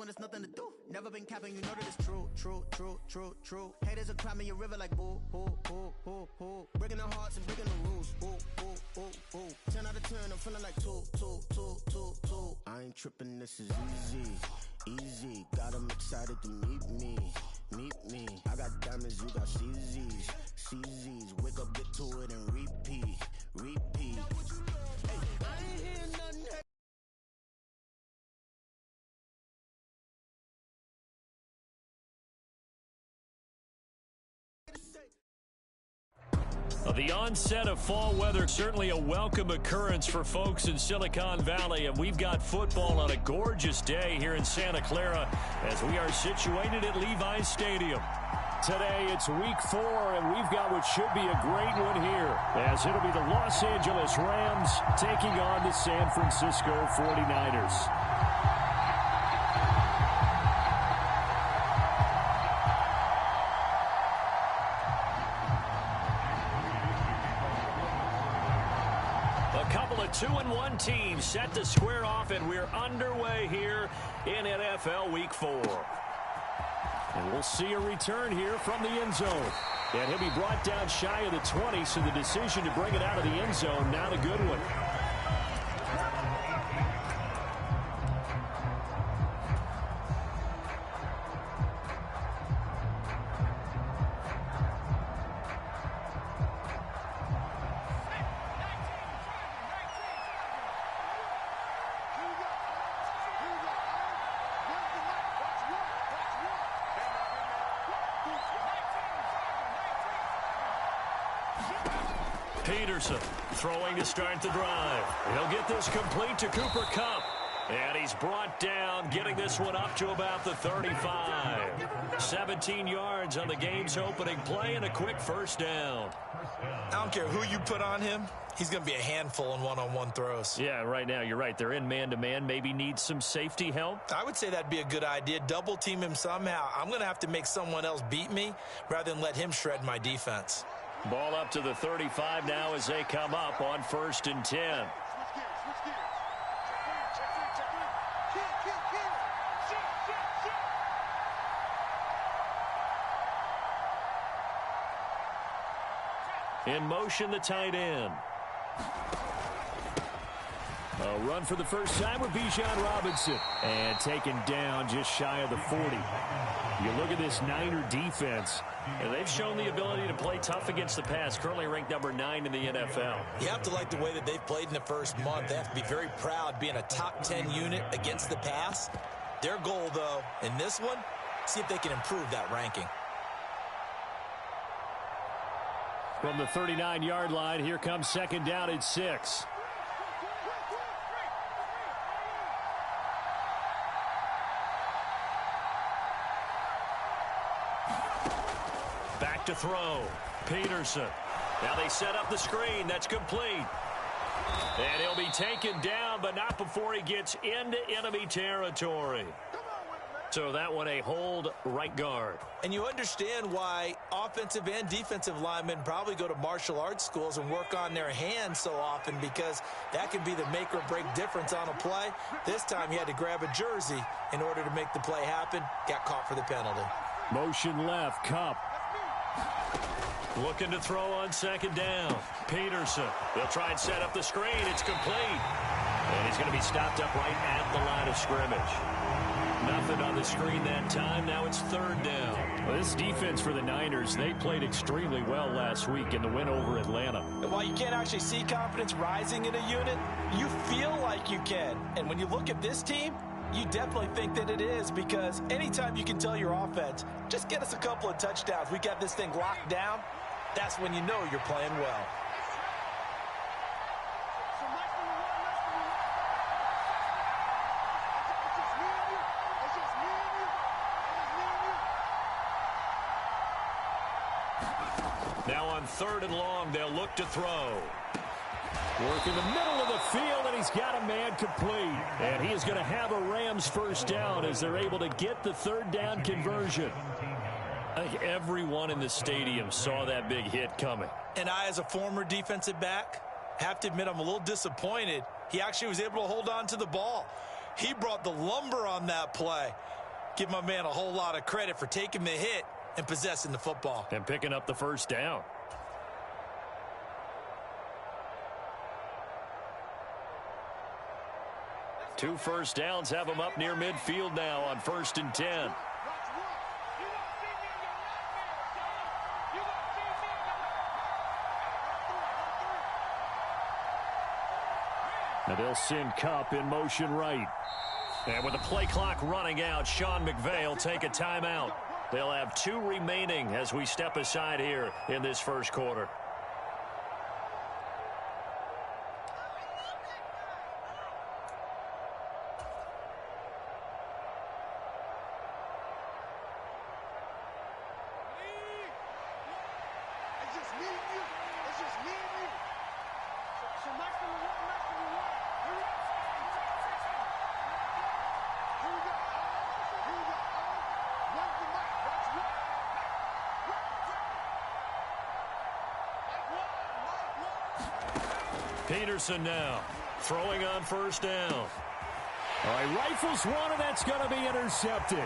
when it's nothing to do. Never been capping, you know that it's true, true, true, true, true. Haters are climbing your river like boo, boo, boo, boo, boo. Breaking the hearts and breaking the rules, boo, boo, boo, boo. 10 out of 10, I'm feeling like 2, 2, 2, 2, 2. I ain't tripping, this is easy, easy. Got 'em excited to meet me, meet me. I got diamonds, you got CZs, CZs. Wake up, get to it, and repeat, repeat. Hey, I ain't hear nothing. The onset of fall weather, certainly a welcome occurrence for folks in Silicon Valley, and we've got football on a gorgeous day here in Santa Clara as we are situated at Levi's Stadium. Today it's week 4, and we've got what should be a great one here, as it'll be the Los Angeles Rams taking on the San Francisco 49ers. A couple of 2-1 teams set to square off, and we're underway here in NFL Week 4. And we'll see a return here from the end zone. And he'll be brought down shy of the 20, so the decision to bring it out of the end zone, not a good one. Peterson throwing to start the drive. He'll get this complete to Cooper Kupp. And he's brought down, getting this one up to about the 35. 17 yards on the game's opening play and a quick first down. I don't care who you put on him. He's going to be a handful in one-on-one throws. Yeah, right now, you're right. They're in man-to-man. Maybe need some safety help. I would say that'd be a good idea. Double team him somehow. I'm going to have to make someone else beat me rather than let him shred my defense. Ball up to the 35 now as they come up on 1st and 10. In motion, the tight end. A run for the first time with Bijan Robinson. And taken down just shy of the 40. You look at this Niner defense, and they've shown the ability to play tough against the pass, currently ranked number 9 in the NFL. You have to like the way that they've played in the first month. They have to be very proud being a top 10 unit against the pass. Their goal, though, in this one, see if they can improve that ranking. From the 39-yard line, here comes 2nd down and 6. Back to throw. Peterson. Now they set up the screen. That's complete. And he'll be taken down, but not before he gets into enemy territory. So that one a hold right guard. And you understand why offensive and defensive linemen probably go to martial arts schools and work on their hands so often, because that can be the make or break difference on a play. This time he had to grab a jersey in order to make the play happen. Got caught for the penalty. Motion left, Kupp. Looking to throw on 2nd down. Peterson. They'll try and set up the screen. It's complete. And he's going to be stopped up right at the line of scrimmage. Nothing on the screen that time. Now it's 3rd down. Well, this defense for the Niners, they played extremely well last week in the win over Atlanta. And while you can't actually see confidence rising in a unit, you feel like you can. And when you look at this team, you definitely think that it is, because anytime you can tell your offense, just get us a couple of touchdowns, we got this thing locked down, that's when you know you're playing well. Now on 3rd and long, they'll look to throw. Work in the middle of the field, and he's got a man complete. And he is going to have a Rams first down as they're able to get the 3rd down conversion. I think everyone in the stadium saw that big hit coming. And I, as a former defensive back, have to admit I'm a little disappointed. He actually was able to hold on to the ball. He brought the lumber on that play. Give my man a whole lot of credit for taking the hit and possessing the football. And picking up the first down. Two first downs have them up near midfield now on 1st and 10. And they'll send Kupp in motion right. And with the play clock running out, Sean McVay will take a timeout. They'll have 2 remaining as we step aside here in this first quarter. Peterson now throwing on first down. All right, rifles one, and that's going to be intercepted.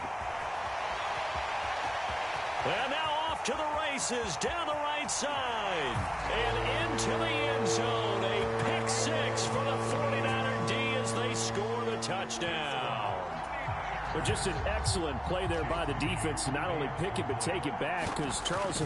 And now off to the races down the right side and into the end zone. A pick 6 for the 49er D as they score the touchdown. But just an excellent play there by the defense to not only pick it but take it back, because Charles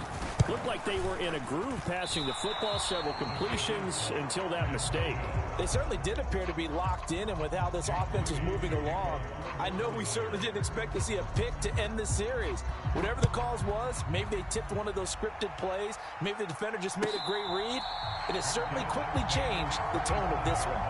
looked like they were in a groove passing the football, several completions until that mistake. They certainly did appear to be locked in, and with how this offense was moving along, I know we certainly didn't expect to see a pick to end the series. Whatever the cause was, maybe they tipped one of those scripted plays, maybe the defender just made a great read. It has certainly quickly changed the tone of this one.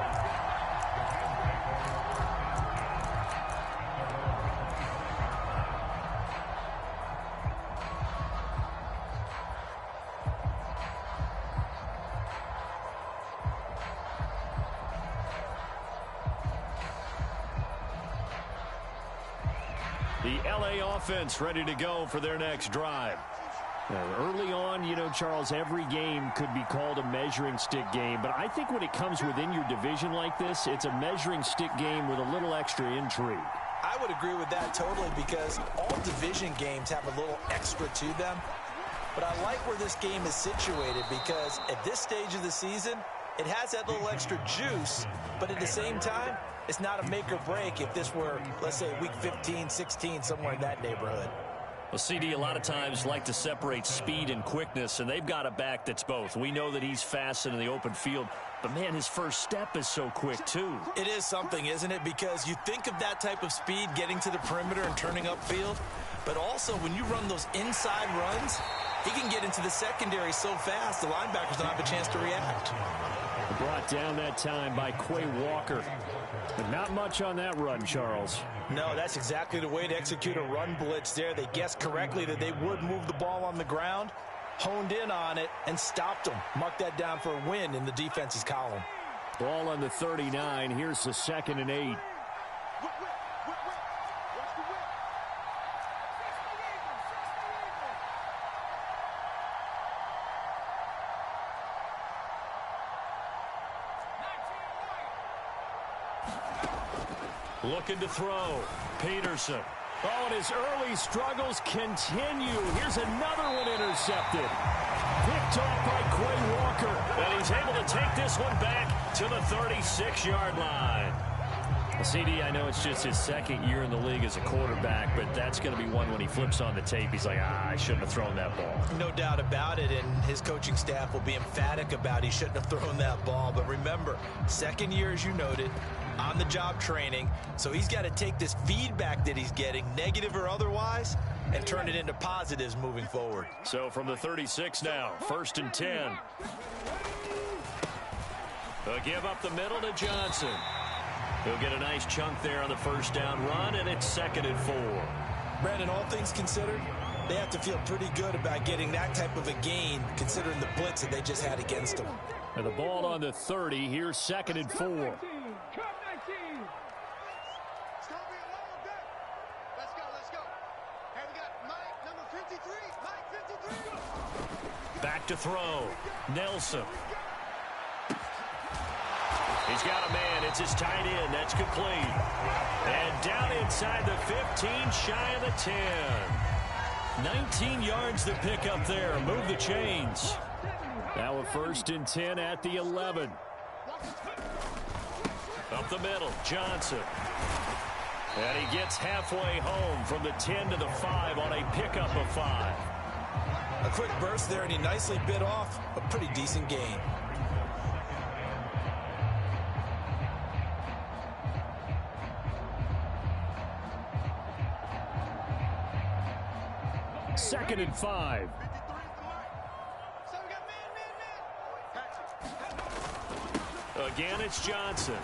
The LA offense ready to go for their next drive. Early on, you know, Charles, every game could be called a measuring stick game. But I think when it comes within your division like this, it's a measuring stick game with a little extra intrigue. I would agree with that totally, because all division games have a little extra to them. But I like where this game is situated, because at this stage of the season, it has that little extra juice, but at the same time, it's not a make or break if this were, let's say, week 15, 16, somewhere in that neighborhood. Well, CD, a lot of times like to separate speed and quickness, and they've got a back that's both. We know that he's fast in the open field, but, man, his first step is so quick, too. It is something, isn't it? Because you think of that type of speed getting to the perimeter and turning upfield, but also when you run those inside runs, he can get into the secondary so fast the linebackers don't have a chance to react. Brought down that time by Quay Walker. But not much on that run, Charles. No, that's exactly the way to execute a run blitz there. They guessed correctly that they would move the ball on the ground, honed in on it, and stopped them. Mark that down for a win in the defense's column. Ball on the 39. Here's the 2nd and 8. Looking to throw. Peterson. Oh, and his early struggles continue. Here's another one intercepted. Picked off by Quay Walker. And he's able to take this one back to the 36-yard line. CD, I know it's just his 2nd year in the league as a quarterback, but that's going to be one when he flips on the tape. He's like, I shouldn't have thrown that ball. No doubt about it, and his coaching staff will be emphatic about he shouldn't have thrown that ball. But remember, 2nd year, as you noted, on-the-job training, so he's got to take this feedback that he's getting, negative or otherwise, and turn it into positives moving forward. So from the 36 now, 1st and 10. They'll give up the middle to Johnson. He'll get a nice chunk there on the first down run, and it's 2nd and 4. Brandon, all things considered, they have to feel pretty good about getting that type of a gain, considering the blitz that they just had against them. And the ball on the 30. Here's 2nd and 4. Back to throw. Nelson. He's got a man. It's his tight end. That's complete. And down inside the 15, shy of the 10. 19 yards to pick up there. Move the chains. Now a 1st and 10 at the 11. Up the middle, Johnson. And he gets halfway home from the 10 to the 5 on a pickup of 5. A quick burst there, and he nicely bit off a pretty decent gain. Second and 5. Again, it's Johnson.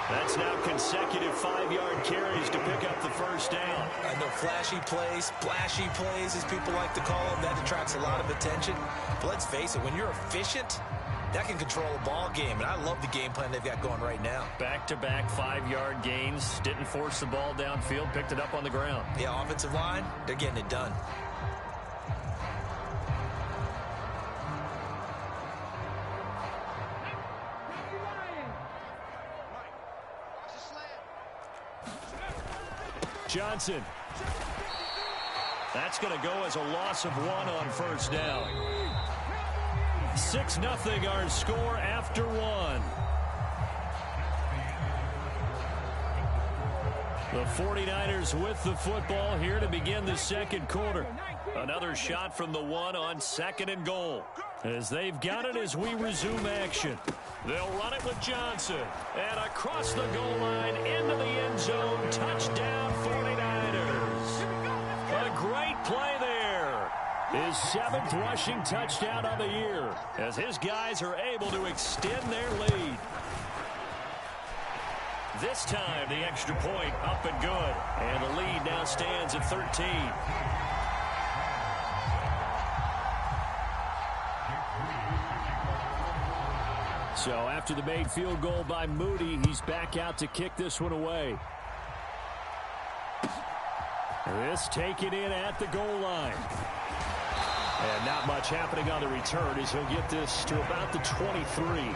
That's now consecutive 5-yard carries to pick up the first down. I know flashy plays, splashy plays, as people like to call them, that attracts a lot of attention. But let's face it, when you're efficient, that can control a ball game. And I love the game plan they've got going right now. Back-to-back 5-yard gains. Didn't force the ball downfield. Picked it up on the ground. Yeah, offensive line, they're getting it done. Johnson. That's going to go as a loss of 1 on first down. 6-0 our score after 1. The 49ers with the football here to begin the second quarter. Another shot from the 1 on 2nd and goal. As they've got it as we resume action. They'll run it with Johnson. And across the goal line into the end zone. Touchdown 49ers. A great play there. His 7th rushing touchdown of the year. As his guys are able to extend their lead. This time the extra point up and good. And the lead now stands at 13. So after the made field goal by Moody, he's back out to kick this one away. This taken in at the goal line. And not much happening on the return as he'll get this to about the 23.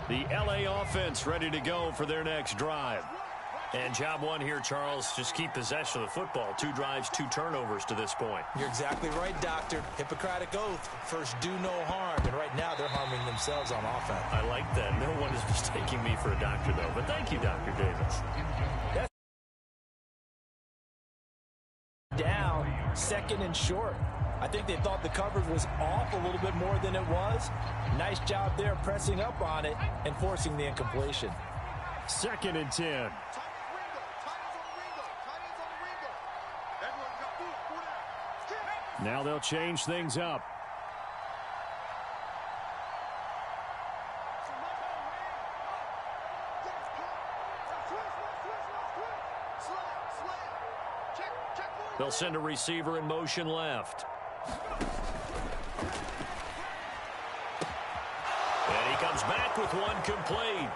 The LA offense ready to go for their next drive. And job 1 here, Charles, just keep possession of the football. 2 drives, 2 turnovers to this point. You're exactly right, Doctor. Hippocratic oath. First, do no harm. And right now, they're harming themselves on offense. I like that. No one is mistaking me for a doctor, though. But thank you, Dr. Davis. That's down, 2nd and short. I think they thought the coverage was off a little bit more than it was. Nice job there pressing up on it and forcing the incompletion. 2nd and 10. Now they'll change things up. They'll send a receiver in motion left. And he comes back with one complete.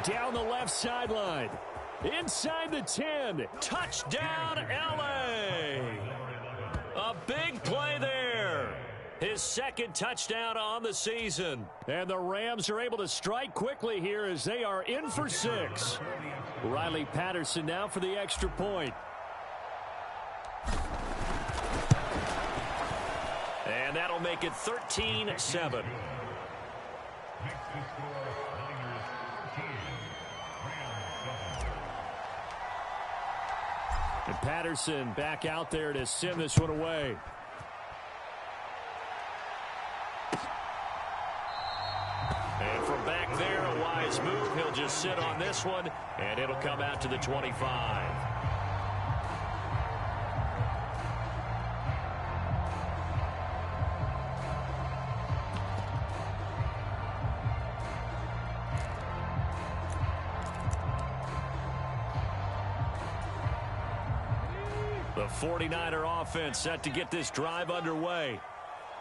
Down the left sideline. Inside the 10. Touchdown, LA! A big play there. His 2nd touchdown on the season. And the Rams are able to strike quickly here as they are in for 6. Riley Patterson now for the extra point. And that'll make it 13-7. And Patterson back out there to send this one away. And from back there, a wise move. He'll just sit on this one, and it'll come out to the 25. The 49er offense set to get this drive underway.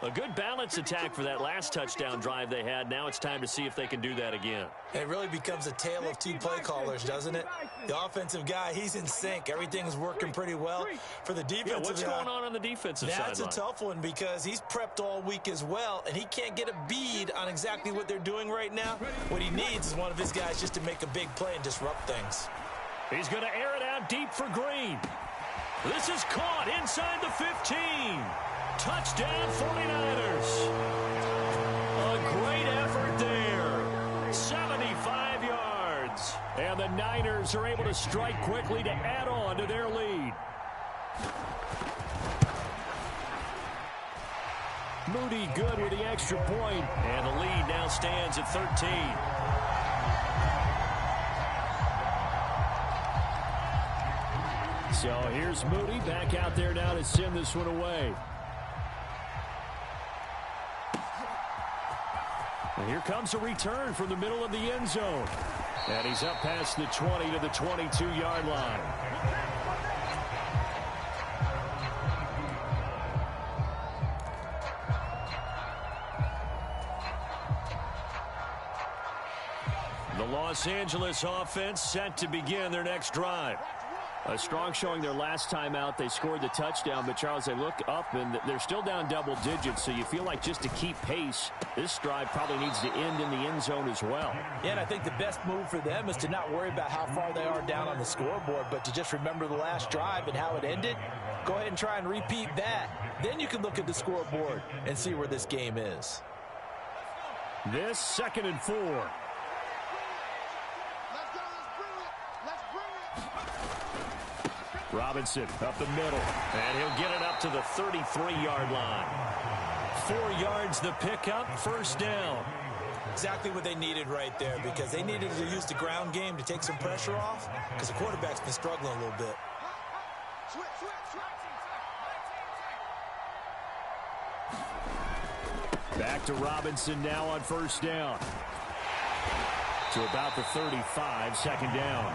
A good balance attack for that last touchdown drive they had. Now it's time to see if they can do that again. It really becomes a tale of two play callers, doesn't it? The offensive guy, he's in sync. Everything's working pretty well. For the defensive guy, what's going on the defensive side? That's a tough one because he's prepped all week as well, and he can't get a bead on exactly what they're doing right now. What he needs is one of his guys just to make a big play and disrupt things. He's going to air it out deep for Green. This is caught inside the 15. Touchdown 49ers. A great effort there. 75 yards. And the Niners are able to strike quickly to add on to their lead. Moody good with the extra point. And the lead now stands at 13. So here's Moody back out there now to send this one away. And here comes a return from the middle of the end zone. And he's up past the 20 to the 22-yard line. The Los Angeles offense set to begin their next drive. A strong showing their last time out. They scored the touchdown, but Charles, they look up and they're still down double digits, so you feel like just to keep pace, this drive probably needs to end in the end zone as well. Yeah, and I think the best move for them is to not worry about how far they are down on the scoreboard, but to just remember the last drive and how it ended. Go ahead and try and repeat that. Then you can look at the scoreboard and see where this game is. This 2nd and 4. Robinson up the middle, and he'll get it up to the 33-yard line. 4 yards the pickup, first down. Exactly what they needed right there, because they needed to use the ground game to take some pressure off, because the quarterback's been struggling a little bit. Back to Robinson now on first down. To about the 35, second down.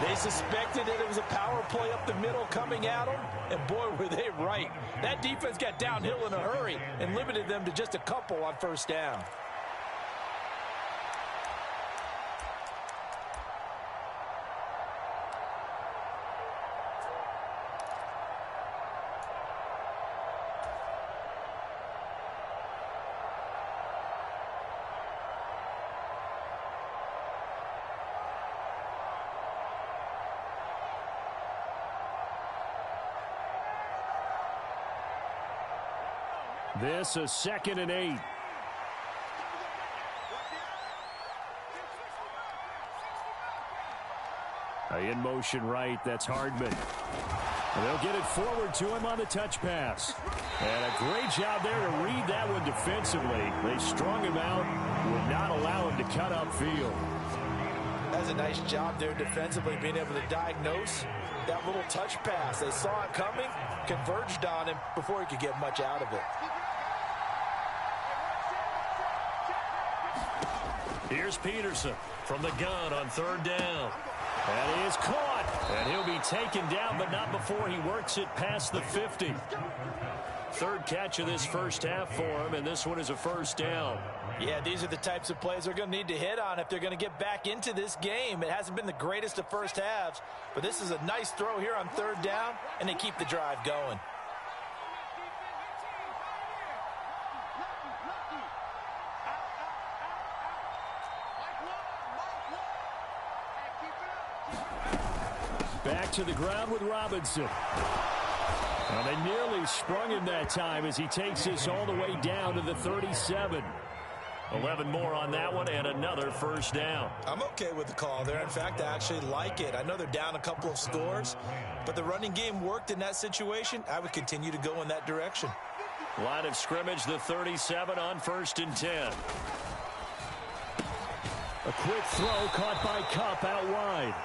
They suspected that it was a power play up the middle coming at them, and boy, were they right. That defense got downhill in a hurry and limited them to just a couple on first down. This a 2nd and 8. In motion right, that's Hardman. And they'll get it forward to him on the touch pass. And a great job there to read that one defensively. They strung him out, would not allow him to cut upfield. That's a nice job there defensively, being able to diagnose that little touch pass. They saw it coming, converged on him before he could get much out of it. Here's Peterson from the gun on third down. And he is caught. And he'll be taken down, but not before he works it past the 50. Third catch of this first half for him, and this one is a first down. Yeah, these are the types of plays they're going to need to hit on if they're going to get back into this game. It hasn't been the greatest of first halves, but this is a nice throw here on third down, and they keep the drive going. Back to the ground with Robinson. Well, they nearly sprung him that time as he takes this all the way down to the 37. 11 more on that one and another first down. I'm okay with the call there. In fact, I actually like it. I know they're down a couple of scores, but the running game worked in that situation. I would continue to go in that direction. Line of scrimmage, the 37 on 1st and 10. A quick throw caught by Kupp out wide.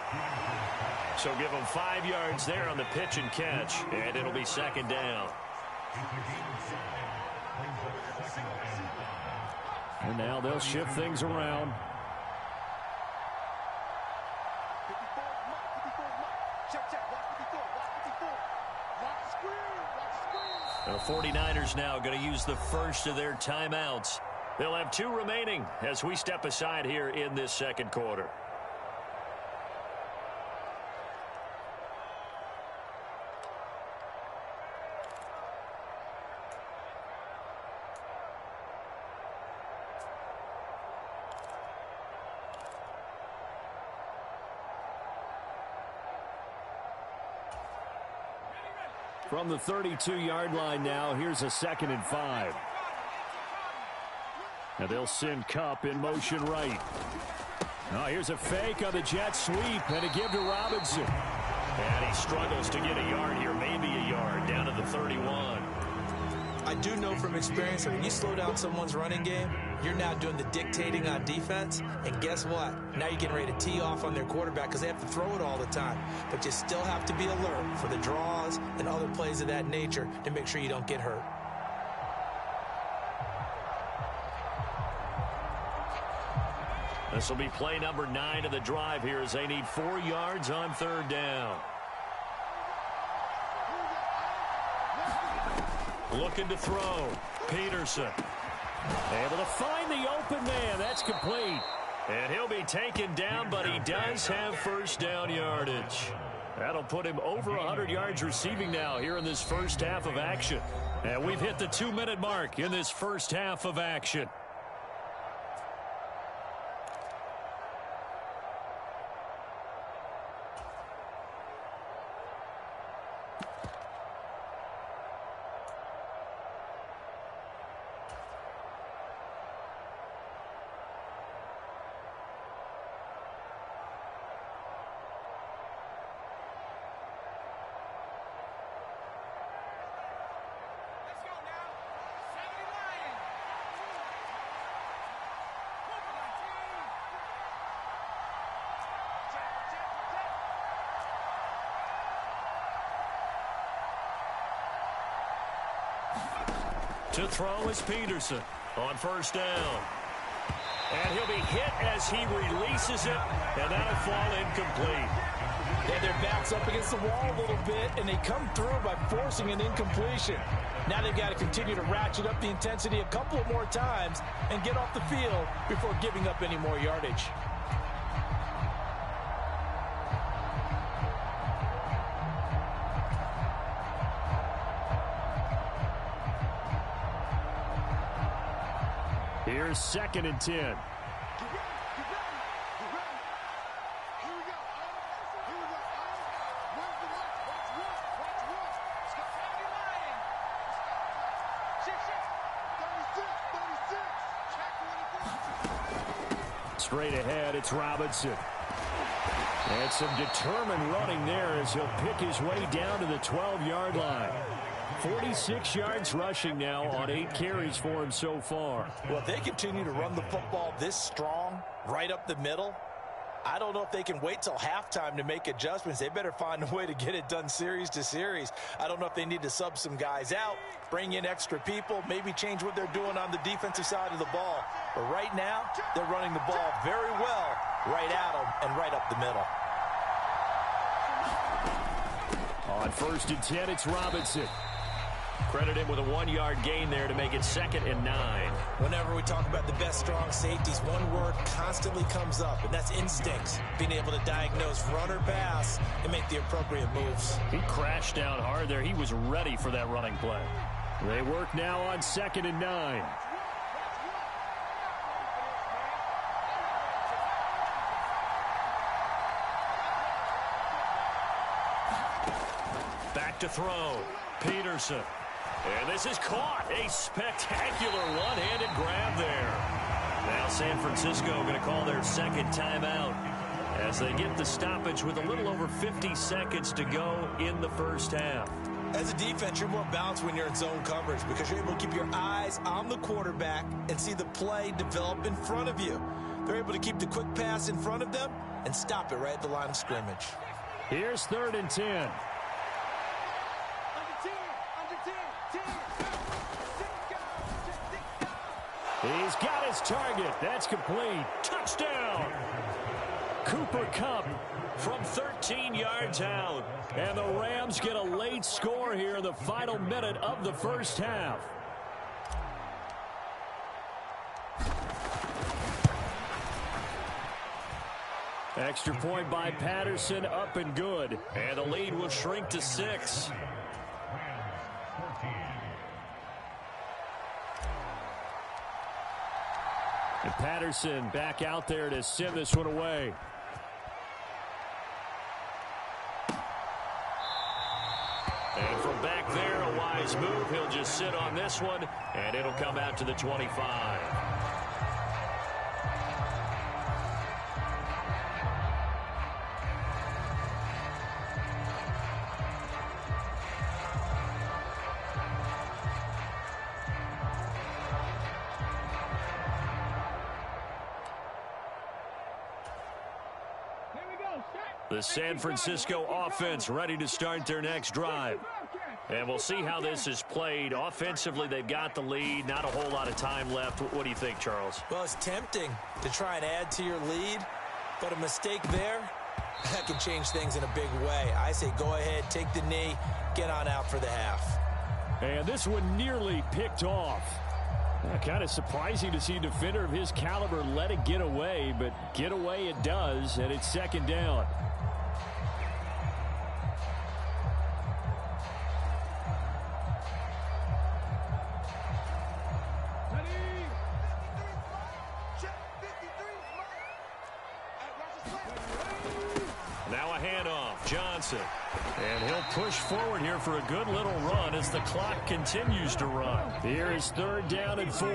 So give them 5 yards there on the pitch and catch, and it'll be second down. And now they'll shift things around. The 49ers now going to use the first of their timeouts. They'll have 2 remaining as we step aside here in this second quarter. From the 32-yard line now, here's a 2nd and 5. Now they'll send Kupp in motion right. Now here's a fake on the jet sweep and a give to Robinson. And he struggles to get a yard here, maybe a yard, down to the 31. I do know from experience that when you slow down someone's running game, you're now doing the dictating on defense. And guess what? Now you're getting ready to tee off on their quarterback because they have to throw it all the time. But you still have to be alert for the draws and other plays of that nature to make sure you don't get hurt. This will be play number 9 of the drive here as they need 4 yards on 3rd down. Looking to throw. Peterson. Able to find the open man. That's complete. And he'll be taken down, but he does have first down yardage. That'll put him over 100 yards receiving now here in this first half of action. And we've hit the 2-minute mark in this first half of action. To throw is Peterson on first down. And he'll be hit as he releases it, and that'll fall incomplete. Yeah, their back's up against the wall a little bit, and they come through by forcing an incompletion. Now they've got to continue to ratchet up the intensity a couple of more times and get off the field before giving up any more yardage. Here's 2nd and 10. Straight ahead, it's Robinson. And some determined running there as he'll pick his way down to the 12-yard line. 46 yards rushing now on 8 carries for him so far. Well, if they continue to run the football this strong, right up the middle, I don't know if they can wait till halftime to make adjustments. They better find a way to get it done series to series. I don't know if they need to sub some guys out, bring in extra people, maybe change what they're doing on the defensive side of the ball. But right now, they're running the ball very well right at them and right up the middle. On 1st and 10, it's Robinson. Credit him with a 1-yard gain there to make it 2nd and 9. Whenever we talk about the best strong safeties, one word constantly comes up, and that's instincts. Being able to diagnose run or pass and make the appropriate moves. He crashed down hard there. He was ready for that running play. They work now on 2nd and 9. Back to throw. Peterson. And this is caught. A spectacular one-handed grab there. Now San Francisco going to call their 2nd timeout as they get the stoppage with a little over 50 seconds to go in the first half. As a defense, you're more balanced when you're in zone coverage because you're able to keep your eyes on the quarterback and see the play develop in front of you. They're able to keep the quick pass in front of them and stop it right at the line of scrimmage. Here's 3rd and 10. He's got his target. That's complete. Touchdown. Cooper Kupp from 13 yards out. And the Rams get a late score here in the final minute of the first half. Extra point by Patterson, up and good. And the lead will shrink to 6. And Patterson back out there to send this one away. And from back there, a wise move. He'll just sit on this one, and it'll come out to the 25. The San Francisco offense ready to start their next drive. And we'll see how this is played. Offensively, they've got the lead. Not a whole lot of time left. What do you think, Charles? Well, it's tempting to try and add to your lead, but a mistake there, that can change things in a big way. I say go ahead, take the knee, get on out for the half. And this one nearly picked off. Kind of surprising to see a defender of his caliber let it get away, but get away it does, and it's second down. And he'll push forward here for a good little run as the clock continues to run. Here is 3rd down and 4.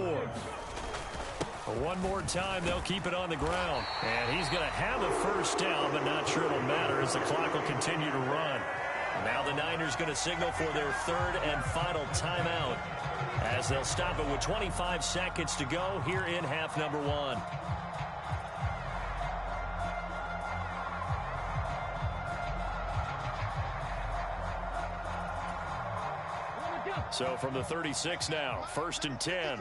One more time, they'll keep it on the ground. And he's going to have a first down, but not sure it'll matter as the clock will continue to run. Now the Niners going to signal for their 3rd and final timeout as they'll stop it with 25 seconds to go here in half number 1. So from the 36 now, 1st and 10.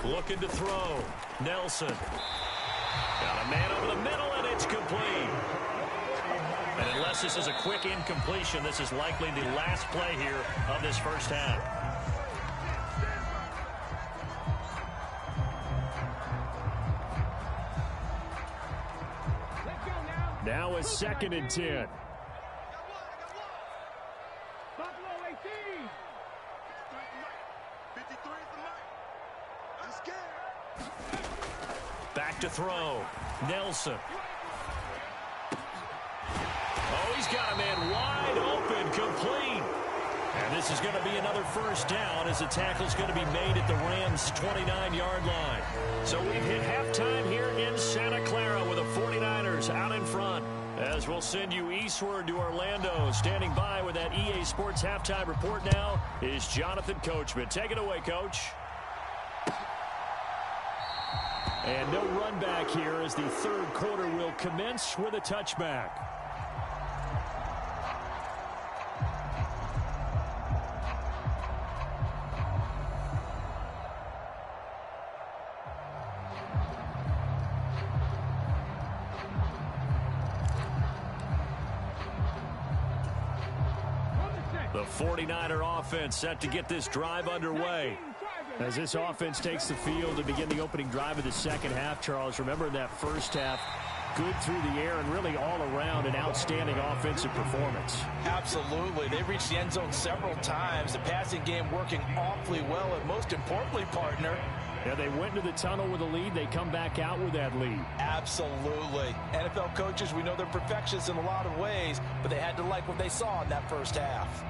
Looking to throw. Nelson. Got a man over the middle, and it's complete. And unless this is a quick incompletion, this is likely the last play here of this first half. Now it's 2nd and 10. Back to throw. Nelson. Oh, he's got a man wide open, complete. And this is going to be another first down as the tackle's going to be made at the Rams' 29-yard line. So we've hit halftime here in Santa Clara with the 49ers out in front. As we'll send you eastward to Orlando. Standing by with that EA Sports halftime report now is Jonathan Coachman. Take it away, Coach. And no run back here as the 3rd quarter will commence with a touchback. The 49er offense set to get this drive underway. As this offense takes the field to begin the opening drive of the second half, Charles, remember that first half, good through the air and really all around an outstanding offensive performance. Absolutely. They reached the end zone several times. The passing game working awfully well, and most importantly, partner, yeah, they went into the tunnel with a lead. They come back out with that lead. Absolutely. NFL coaches, we know they're perfectionists in a lot of ways, but they had to like what they saw in that first half.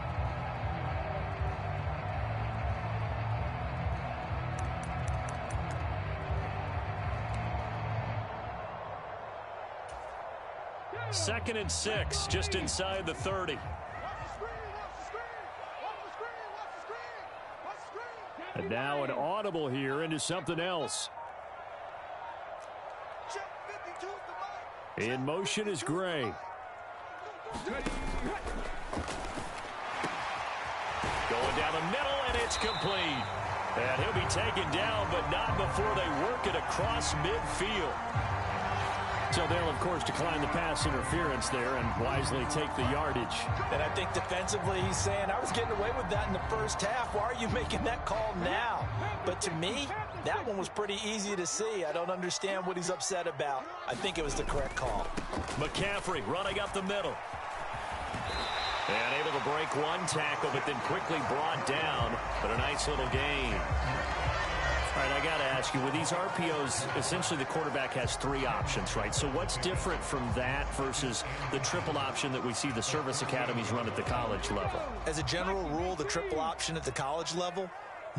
Second and 6, just inside the 30. And now an audible here into something else. In motion is Gray. Going down the middle, and it's complete. And he'll be taken down, but not before they work it across midfield. So they'll, of course, decline the pass interference there and wisely take the yardage. And I think defensively he's saying, I was getting away with that in the first half. Why are you making that call now? But to me, that one was pretty easy to see. I don't understand what he's upset about. I think it was the correct call. McCaffrey running up the middle. And able to break one tackle, but then quickly brought down. But a nice little gain. All right, I got to ask you, with these RPOs, essentially the quarterback has three options, right? So what's different from that versus the triple option that we see the service academies run at the college level? As a general rule, the triple option at the college level,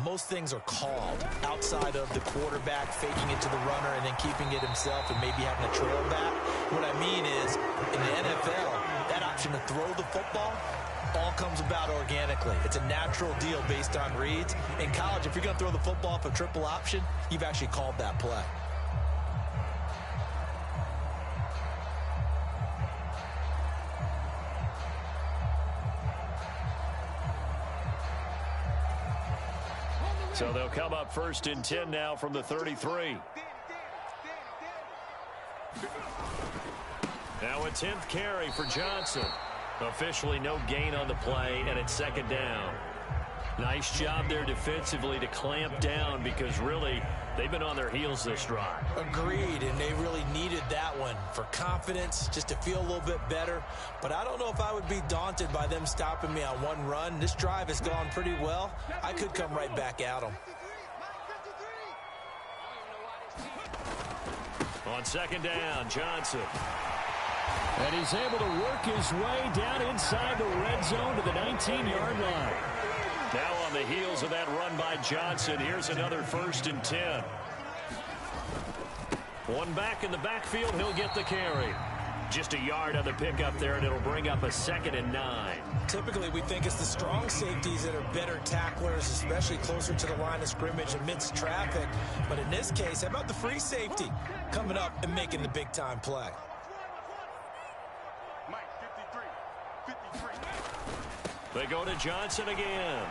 most things are called outside of the quarterback faking it to the runner and then keeping it himself and maybe having a trail back. What I mean is, in the NFL, that option to throw the football all comes about organically. It's a natural deal based on reads. In college, if you're going to throw the football off a triple option, you've actually called that play. So they'll come up 1st and 10 now from the 33. Now a 10th carry for Johnson. Officially no gain on the play, and it's 2nd down. Nice job there defensively to clamp down because really they've been on their heels this drive. Agreed, and they really needed that one for confidence, just to feel a little bit better. But I don't know if I would be daunted by them stopping me on one run. This drive has gone pretty well. I could come right back at them. On 2nd down, Johnson. And he's able to work his way down inside the red zone to the 19-yard line. Now on the heels of that run by Johnson, here's another 1st and 10. One back in the backfield, he'll get the carry. Just a yard on the pickup there, and it'll bring up a 2nd and 9. Typically, we think it's the strong safeties that are better tacklers, especially closer to the line of scrimmage amidst traffic. But in this case, how about the free safety coming up and making the big-time play? They go to Johnson again.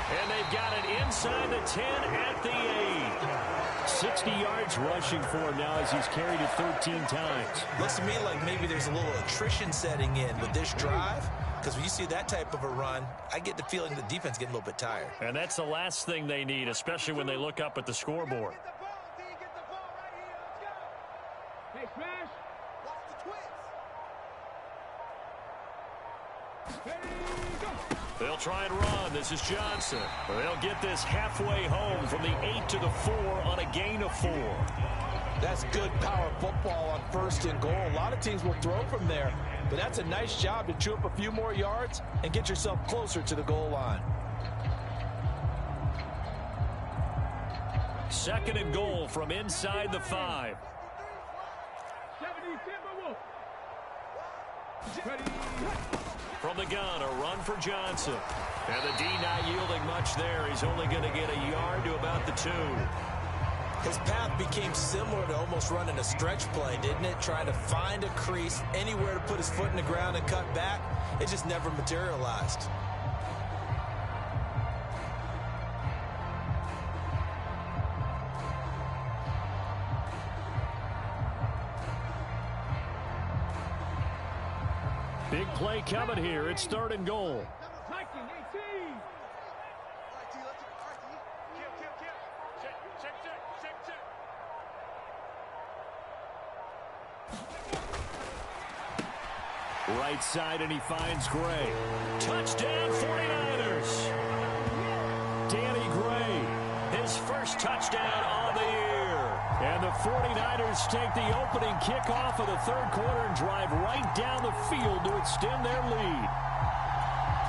And they've got it inside the 10 at the 8. 60 yards rushing for him now as he's carried it 13 times. Looks to me like maybe there's a little attrition setting in with this drive, because when you see that type of a run, I get the feeling the defense getting a little bit tired. And that's the last thing they need, especially when they look up at the scoreboard. Hey, Smash. They'll try and run. This is Johnson. They'll get this halfway home from the 8 to the 4 on a gain of 4. That's good power football on 1st and goal. A lot of teams will throw from there, but that's a nice job to chew up a few more yards and get yourself closer to the goal line. 2nd and goal from inside the 5. From the gun, a run for Johnson. And the D not yielding much there. He's only going to get a yard to about the 2. His path became similar to almost running a stretch play, didn't it? Trying to find a crease, anywhere to put his foot in the ground and cut back. It just never materialized. Big play coming here. It's 3rd and goal. Right side, and he finds Gray. Touchdown 49ers. Danny Gray, His first touchdown on the year. and the 49ers take the opening kickoff of the 3rd quarter and drive right down the field to extend their lead.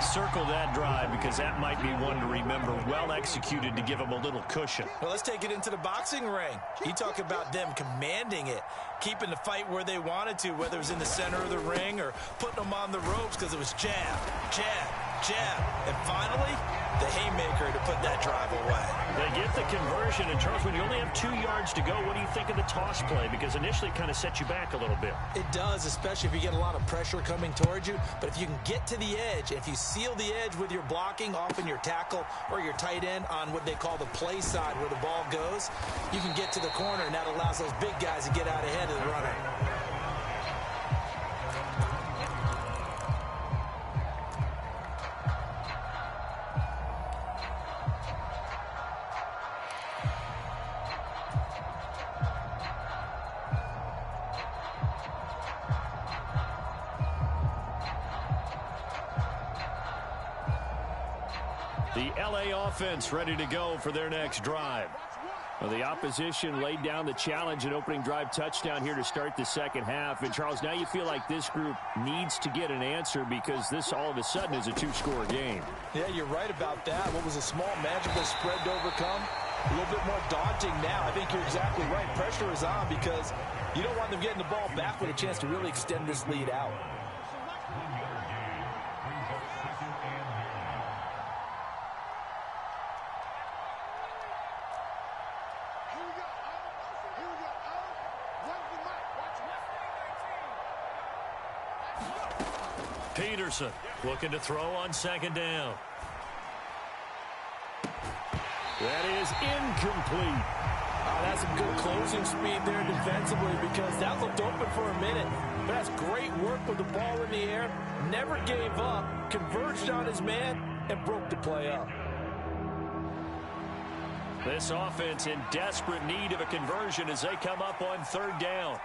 Circle that drive because that might be one to remember. Well executed to give them a little cushion. Well, let's take it into the boxing ring. You talk about them commanding it, keeping the fight where they wanted to, whether it was in the center of the ring or putting them on the ropes, because it was jab, jab, jab. And finally, the haymaker to put that drive away. They get the conversion, and Charles, when you only have 2 yards to go, what do you think of the toss play? Because initially it kind of set you back a little bit. It does, especially if you get a lot of pressure coming towards you. But if you can get to the edge, if you seal the edge with your blocking, often your tackle or your tight end on what they call the play side where the ball goes, you can get to the corner, and that allows those big guys to get out ahead of the runner. The LA offense ready to go for their next drive. Well, the opposition laid down the challenge and opening drive touchdown here to start the second half. And, Charles, now you feel like this group needs to get an answer because this all of a sudden is a 2-score game. Yeah, you're right about that. What was a small, manageable spread to overcome? A little bit more daunting now. I think you're exactly right. Pressure is on because you don't want them getting the ball back with a chance to really extend this lead out. Peterson looking to throw on second down. That is incomplete. That's some good closing speed there defensively because that looked open for a minute. But that's great work with the ball in the air. Never gave up, converged on his man, and broke the play up. This offense in desperate need of a conversion as they come up on third down.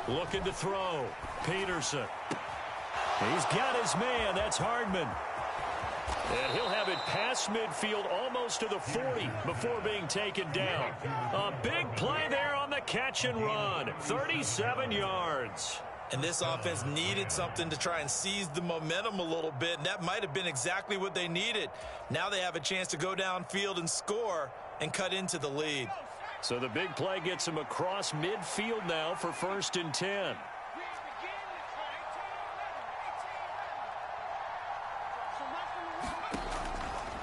Looking to throw. Peterson. He's got his man. That's Hardman. And he'll have it past midfield almost to the 40 before being taken down. A big play there on the catch and run. 37 yards. And this offense needed something to try and seize the momentum a little bit, and that might have been exactly what they needed. Now they have a chance to go downfield and score and cut into the lead. So the big play gets him across midfield now for 1st and 10.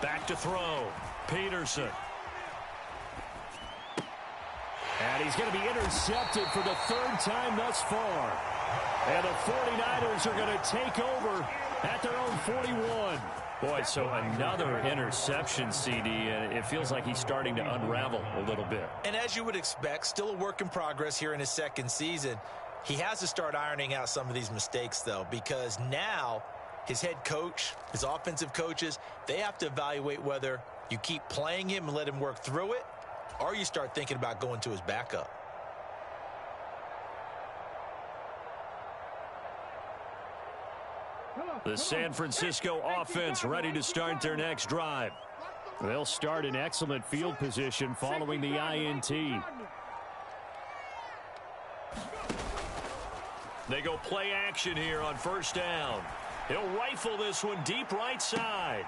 Back to throw. Peterson. And he's going to be intercepted for the 3rd time thus far. And the 49ers are going to take over at their own 41. Boy, so another interception, CD, and it feels like he's starting to unravel a little bit. And as you would expect, still a work in progress here in his second season. He has to start ironing out some of these mistakes, though, because now his head coach, his offensive coaches, they have to evaluate whether you keep playing him and let him work through it, or you start thinking about going to his backup. The San Francisco offense ready to start their next drive. They'll start in excellent field position following the INT. They go play action here on 1st down. He'll rifle this one deep right side.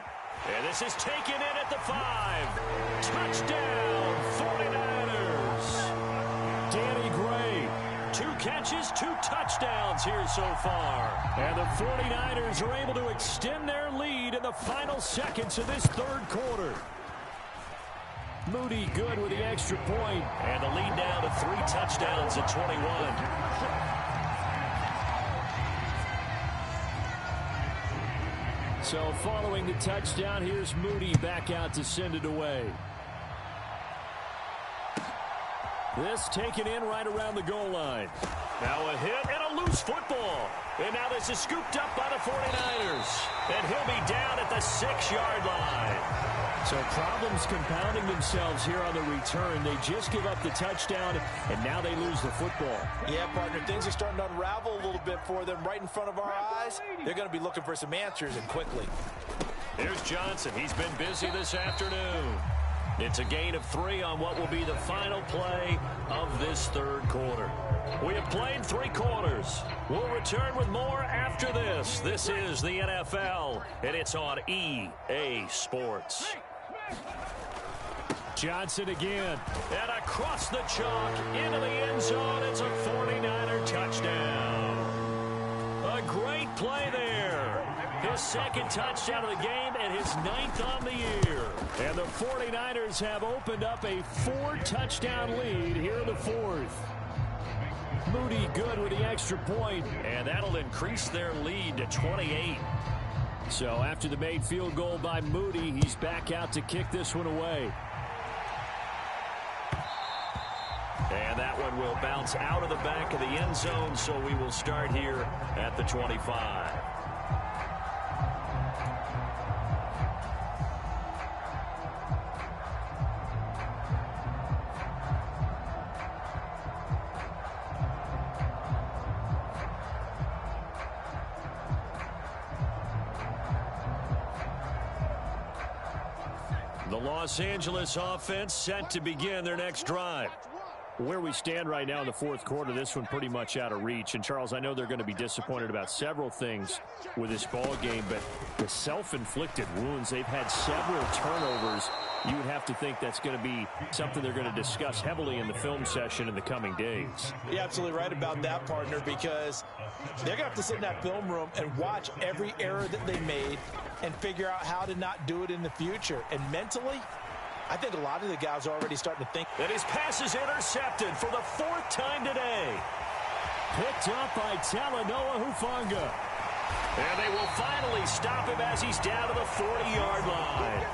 And this is taken in at the 5. Touchdown, 49ers. Danny Gray. 2 catches, 2 touchdowns here so far. And the 49ers are able to extend their lead in the final seconds of this 3rd quarter. Moody good with the extra point. And the lead now to 3 touchdowns at 21. So following the touchdown, here's Moody back out to send it away. This taken in right around the goal line. Now a hit and a loose football. And now this is scooped up by the 49ers. And he'll be down at the 6-yard line. So problems compounding themselves here on the return. They just give up the touchdown, and now they lose the football. Yeah, partner, things are starting to unravel a little bit for them right in front of our eyes. They're going to be looking for some answers, and quickly. Here's Johnson. He's been busy this afternoon. It's a gain of 3 on what will be the final play of this 3rd quarter. We have played 3 quarters. We'll return with more after this. This is the NFL, and it's on EA Sports. Johnson again. And across the chalk into the end zone. It's a 49er touchdown. A great play there. His second touchdown of the game and his 9th on the year. And the 49ers have opened up a 4-touchdown lead here in the 4th. Moody good with the extra point, and that'll increase their lead to 28. So after the made field goal by Moody, he's back out to kick this one away. And that one will bounce out of the back of the end zone, so we will start here at the 25. The Los Angeles offense set to begin their next drive. Where we stand right now in the 4th quarter, this one pretty much out of reach. And, Charles, I know they're going to be disappointed about several things with this ball game, but the self-inflicted wounds, they've had several turnovers. You would have to think that's going to be something they're going to discuss heavily in the film session in the coming days. You're absolutely right about that, partner, because they're going to have to sit in that film room and watch every error that they made and figure out how to not do it in the future. And mentally, I think a lot of the guys are already starting to think. And his pass is intercepted for the 4th time today. Picked up by Talanoa Hufanga. And they will finally stop him as he's down to the 40-yard line.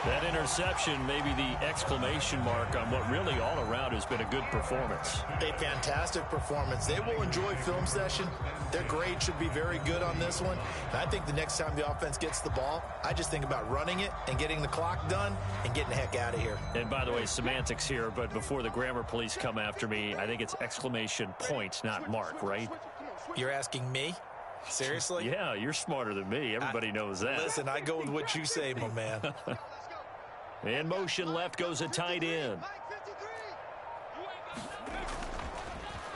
That interception may be the exclamation mark on what really all around has been a good performance. A fantastic performance. They will enjoy film session. Their grade should be very good on this one. And I think the next time the offense gets the ball, I just think about running it and getting the clock done and getting the heck out of here. And by the way, semantics here, but before the grammar police come after me, I think it's exclamation point, not mark, right? You're asking me? Seriously? Yeah, you're smarter than me. Everybody knows that. Listen, I go with what you say, my man. In motion left goes a tight end.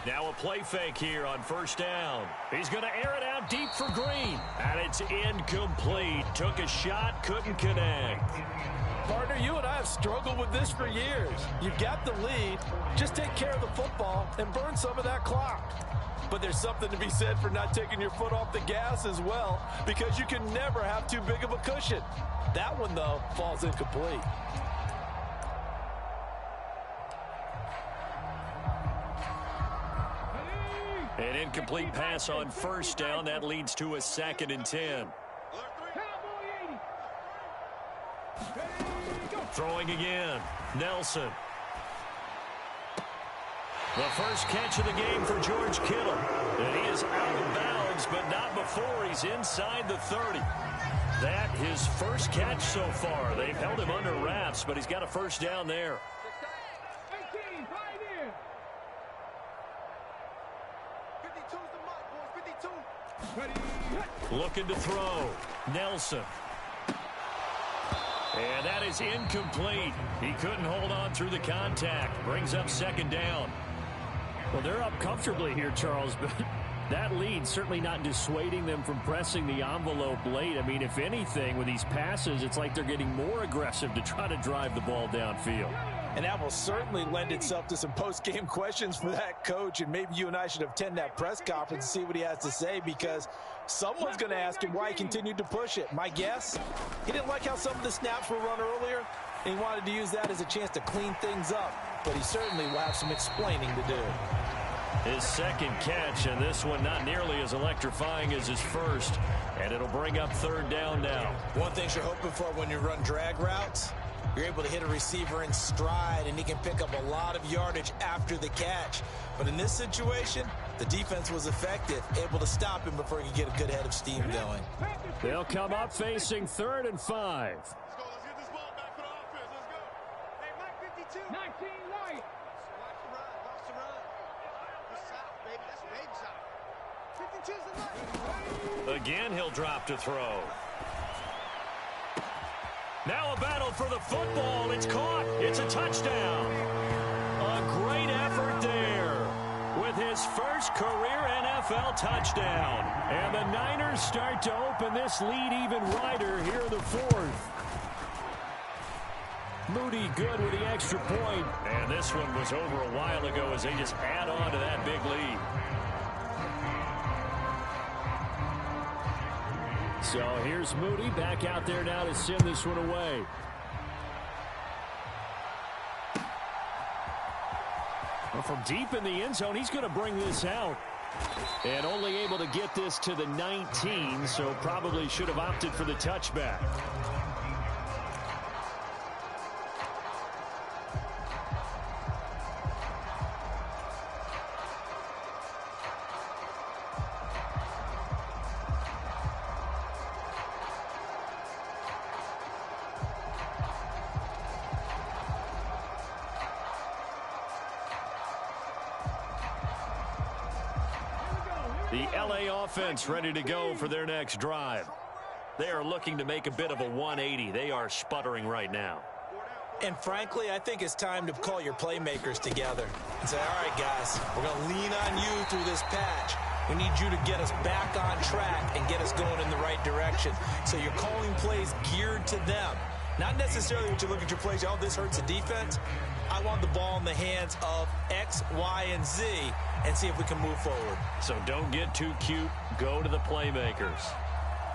Now a play fake here on 1st down. He's going to air it out deep for Green. And it's incomplete. Took a shot, couldn't connect. Partner, you and I have struggled with this for years. You've got the lead. Just take care of the football and burn some of that clock. But there's something to be said for not taking your foot off the gas as well, because you can never have too big of a cushion. That one, though, falls incomplete. An incomplete pass on 1st down. That leads to a 2nd and 10. Throwing again. Nelson. The first catch of the game for George Kittle. And he is out of bounds, but not before he's inside the 30. That his first catch so far. They've held him under wraps, but he's got a 1st down there. 18, 5 in. 52's the mark, boys. 52. Looking to throw. Nelson. And that is incomplete. He couldn't hold on through the contact. Brings up 2nd down. Well, they're up comfortably here, Charles, but that lead certainly not dissuading them from pressing the envelope late. I mean, if anything, with these passes, it's like they're getting more aggressive to try to drive the ball downfield. And that will certainly lend itself to some post-game questions for that coach, and maybe you and I should attend that press conference and see what he has to say, because someone's going to ask him why he continued to push it. My guess, he didn't like how some of the snaps were run earlier, and he wanted to use that as a chance to clean things up. But he certainly will have some explaining to do. His 2nd catch, and this one not nearly as electrifying as his first. And it'll bring up 3rd down now. One thing you're hoping for when you run drag routes, you're able to hit a receiver in stride, and he can pick up a lot of yardage after the catch. But in this situation, the defense was effective, able to stop him before he could get a good head of steam going. They'll come up facing 3rd and 5. Let's get this ball back for the offense. Let's go. Hey, Mike 52. 19 right. Watch the run. Watch the run. This south, baby. That's baby south. 52's the left. Again, he'll drop to throw. Now a battle for the football. It's caught. It's a touchdown. A great effort there with his first career NFL touchdown. And the Niners start to open this lead even wider here in the 4th. Moody good with the extra point. And this one was over a while ago as they just add on to that big lead. So here's Moody back out there now to send this one away. Well, from deep in the end zone, he's going to bring this out. And only able to get this to the 19, so probably should have opted for the touchback. The LA offense ready to go for their next drive. They are looking to make a bit of a 180. They are sputtering right now. And frankly, I think it's time to call your playmakers together and say, all right, guys, we're going to lean on you through this patch. We need you to get us back on track and get us going in the right direction. So you're calling plays geared to them. Not necessarily what you look at your plays, oh, this hurts the defense. I want the ball in the hands of X, Y, and Z and see if we can move forward. So don't get too cute. Go to the playmakers.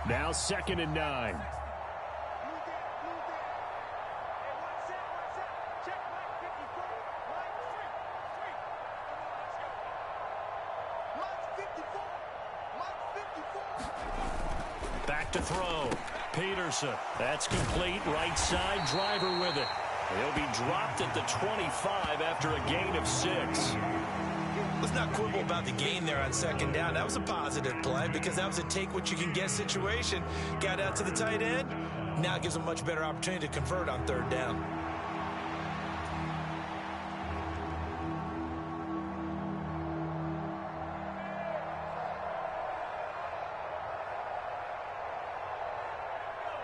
Now 2nd and 9. Back to throw. Peterson. That's complete. Right side, driver with it. He'll be dropped at the 25 after a gain of 6. Let's not quibble about the gain there on 2nd down. That was a positive play because that was a take-what-you-can-get situation. Got out to the tight end. Now gives a much better opportunity to convert on 3rd down.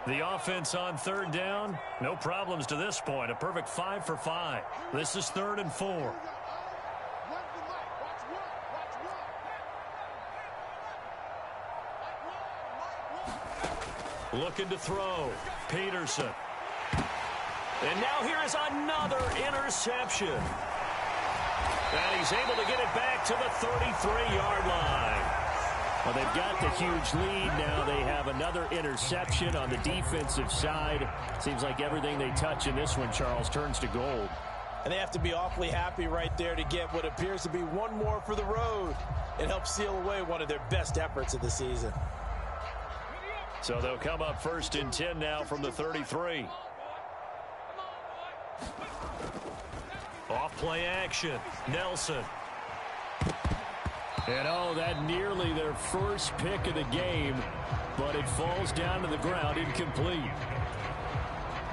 The offense on 3rd down, no problems to this point. A perfect 5 for 5. This is 3rd and 4. Looking to throw. Peterson. And now here is another interception. And he's able to get it back to the 33-yard line. Well, they've got the huge lead. Now they have another interception on the defensive side. Seems like everything they touch in this one, Charles, turns to gold. And they have to be awfully happy right there to get what appears to be one more for the road. It helps seal away one of their best efforts of the season. So they'll come up 1st and 10 now from the 33. Off play action. Nelson. And oh, that nearly their first pick of the game, but it falls down to the ground incomplete.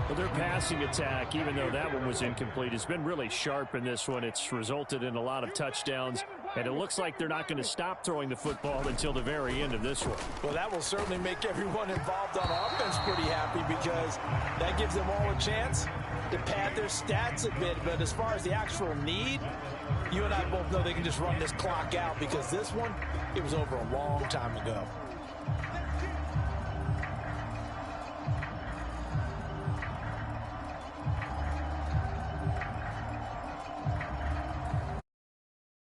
Well, their passing attack, even though that one was incomplete, has been really sharp in this one. It's resulted in a lot of touchdowns, and it looks like they're not going to stop throwing the football until the very end of this one. Well, that will certainly make everyone involved on offense pretty happy because that gives them all a chance to pad their stats a bit. But as far as the actual need, you and I both know they can just run this clock out because this one, it was over a long time ago.